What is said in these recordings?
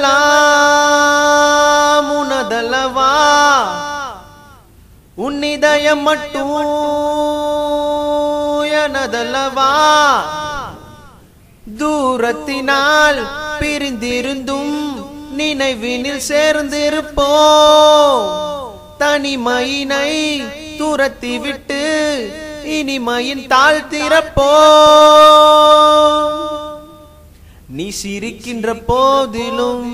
உலகமெல்லாம் உனதல்லவா உன்னிதயம் மட்டும் எனதல்லவா தூரத்தினால் பிரிந்திருந்தும் நினைவினில் சேர்ந்திருப்போம் தனிமையினை துரத்திவிட்டு இனிமையின் தாழ்த்திறப்போம் நீ சிரிக்கின்ற போதிலும்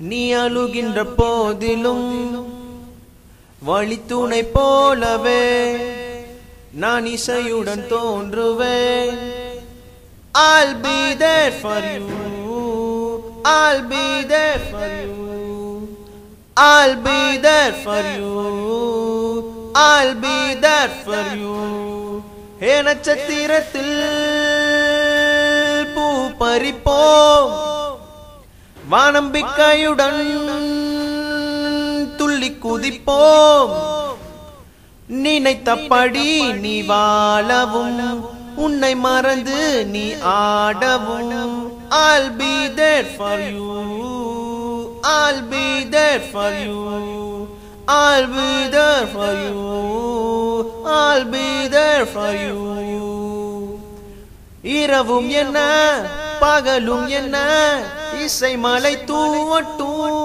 நீ அழுகின்ற போதிலும் வழித்துணை போலவே நான் இசையுடன் தோன்றுவேன் I'll be there for you I'll be there for you I'll be there for you I'll be there for you ஹே நட்சத்திரத்தில் பூ பறிப்போம் வானம்பிக்கையுடன் துள்ளி குதிப்போம் நினைத்தபடி நீ வாழவும் உன்னை மறந்து நீ ஆடவும் I'll be there for you I'll be there for you I'll be there for you I'll be there for you இரவும் என்ன பகலும் என்ன இசை மலை தூவட்டும்